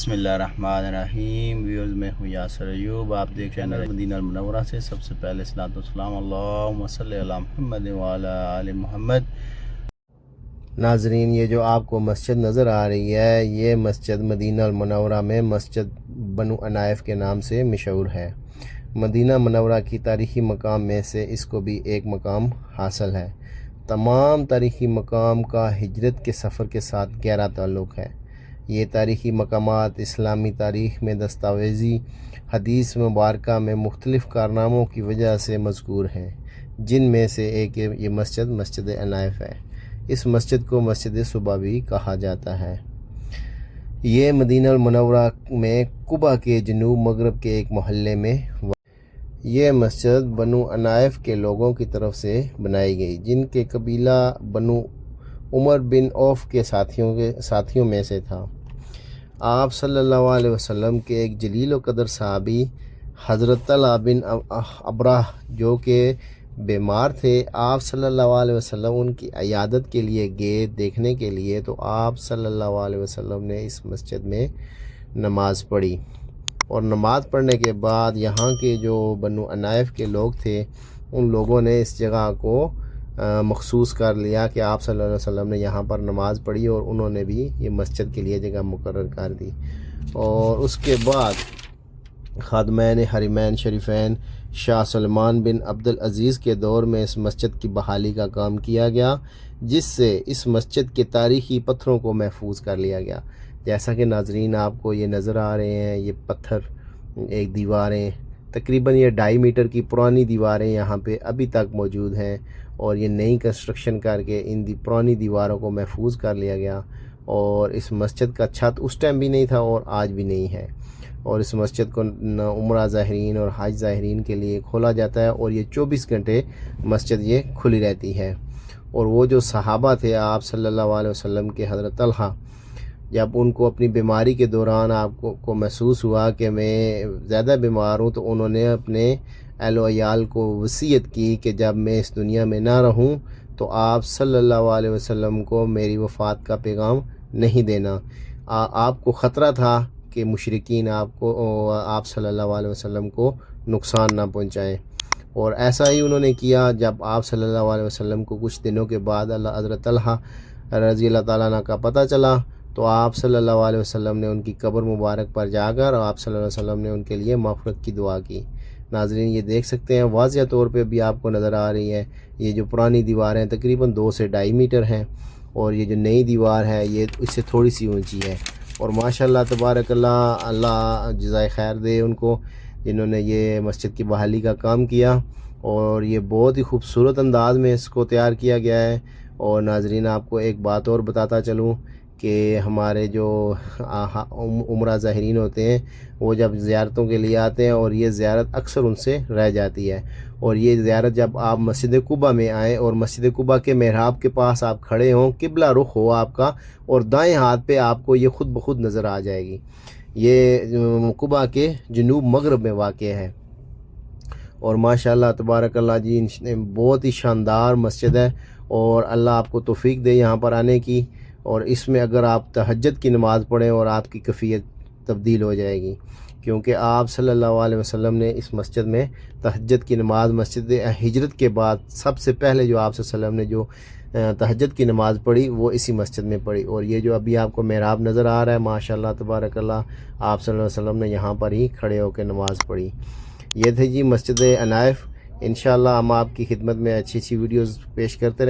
بسم اللہ الرحمن الرحیم۔ ویورز میں ہوں یاسر ایوب، آپ دیکھ رہے ہیں مدینہ المنورہ سے۔ سب سے پہلے صلاۃ والسلام اللہم صلی علی محمد وعلی آل محمد۔ ناظرین، یہ جو آپ کو مسجد نظر آ رہی ہے، یہ مسجد مدینہ المنورہ میں مسجد بنو عنائف کے نام سے مشہور ہے۔ مدینہ منورہ کی تاریخی مقام میں سے اس کو بھی ایک مقام حاصل ہے۔ تمام تاریخی مقام کا ہجرت کے سفر کے ساتھ گہرا تعلق ہے۔ یہ تاریخی مقامات اسلامی تاریخ میں دستاویزی حدیث مبارکہ میں مختلف کارناموں کی وجہ سے مذکور ہیں، جن میں سے ایک یہ مسجد عنائف ہے۔ اس مسجد کو مسجد صبح بھی کہا جاتا ہے۔ یہ مدینہ المنورہ میں قباء کے جنوب مغرب کے ایک محلے میں یہ مسجد بنو عنائف کے لوگوں کی طرف سے بنائی گئی، جن کے قبیلہ بنو عمر بن عوف کے ساتھیوں میں سے تھا۔ آپ صلی اللہ علیہ وسلم کے ایک جلیل و قدر صحابی حضرت طلحہ بن ابراہ جو کہ بیمار تھے، آپ صلی اللہ علیہ وسلم ان کی عیادت کے لیے گئے دیکھنے کے لیے، تو آپ صلی اللہ علیہ وسلم نے اس مسجد میں نماز پڑھی، اور نماز پڑھنے کے بعد یہاں کے جو بنو عنائف کے لوگ تھے، ان لوگوں نے اس جگہ کو مخصوص کر لیا کہ آپ صلی اللہ علیہ وسلم نے یہاں پر نماز پڑھی، اور انہوں نے بھی یہ مسجد کے لیے جگہ مقرر کر دی۔ اور اس کے بعد خادمین حرمین شریفین شاہ سلمان بن عبدالعزیز کے دور میں اس مسجد کی بحالی کا کام کیا گیا، جس سے اس مسجد کے تاریخی پتھروں کو محفوظ کر لیا گیا۔ جیسا کہ ناظرین آپ کو یہ نظر آ رہے ہیں، یہ پتھر ایک دیواریں تقریباً یہ 2.5 میٹر کی پرانی دیواریں یہاں پہ ابھی تک موجود ہیں، اور یہ نئی کنسٹرکشن کر کے ان پرانی دیواروں کو محفوظ کر لیا گیا۔ اور اس مسجد کا چھت اس ٹائم بھی نہیں تھا اور آج بھی نہیں ہے، اور اس مسجد کو عمرہ زائرین اور حج زائرین کے لیے کھولا جاتا ہے، اور یہ 24 گھنٹے مسجد یہ کھلی رہتی ہے۔ اور وہ جو صحابہ تھے آپ صلی اللہ علیہ وسلم کے، حضرت طلحہ، جب ان کو اپنی بیماری کے دوران آپ کو محسوس ہوا کہ میں زیادہ بیمار ہوں، تو انہوں نے اپنے اہل و عیال کو وصیت کی کہ جب میں اس دنیا میں نہ رہوں تو آپ صلی اللہ علیہ وسلم کو میری وفات کا پیغام نہیں دینا۔ آپ کو خطرہ تھا کہ مشرکین آپ صلی اللہ علیہ وسلم کو نقصان نہ پہنچائیں، اور ایسا ہی انہوں نے کیا۔ جب آپ صلی اللہ علیہ وسلم کو کچھ دنوں کے بعد حضرت طلحہ رضی اللہ تعالیٰ عنہ کا پتہ چلا، تو آپ صلی اللہ علیہ وسلم نے ان کی قبر مبارک پر جا کر آپ صلی اللہ علیہ وسلم نے ان کے لیے مغفرت کی دعا کی۔ ناظرین یہ دیکھ سکتے ہیں واضح طور پہ بھی آپ کو نظر آ رہی ہے، یہ جو پرانی دیواریں تقریباً 2 سے 2.5 میٹر ہیں، اور یہ جو نئی دیوار ہے یہ اس سے تھوڑی سی اونچی ہے۔ اور ماشاءاللہ تبارک اللہ، اللہ جزائے خیر دے ان کو جنہوں نے یہ مسجد کی بحالی کا کام کیا، اور یہ بہت ہی خوبصورت انداز میں اس کو تیار کیا گیا ہے۔ اور ناظرین آپ کو ایک بات اور بتاتا چلوں کہ ہمارے جو عمرہ زائرین ہوتے ہیں، وہ جب زیارتوں کے لیے آتے ہیں، اور یہ زیارت اکثر ان سے رہ جاتی ہے، اور یہ زیارت جب آپ مسجد قباء میں آئیں اور مسجد قباء کے محراب کے پاس آپ کھڑے ہوں، قبلہ رخ ہو آپ کا، اور دائیں ہاتھ پہ آپ کو یہ خود بخود نظر آ جائے گی۔ یہ قباء کے جنوب مغرب میں واقع ہے، اور ماشاءاللہ تبارک اللہ جی بہت ہی شاندار مسجد ہے، اور اللہ آپ کو توفیق دے یہاں پر آنے کی۔ اور اس میں اگر آپ تہجد کی نماز پڑھیں اور آپ کی کیفیت تبدیل ہو جائے گی، کیونکہ آپ صلی اللہ علیہ وسلم نے اس مسجد میں تہجد کی نماز مسجد ہجرت کے بعد سب سے پہلے جو آپ صلی اللہ علیہ وسلم نے جو تہجد کی نماز پڑھی وہ اسی مسجد میں پڑھی۔ اور یہ جو ابھی آپ کو محراب نظر آ رہا ہے، ماشاءاللہ تبارک اللہ، آپ صلی اللہ علیہ وسلم نے یہاں پر ہی کھڑے ہو کے نماز پڑھی۔ یہ تھے جی مسجد عنائف۔ انشاءاللہ ہم آپ کی خدمت میں اچھی ویڈیوز پیش کرتے رہیں۔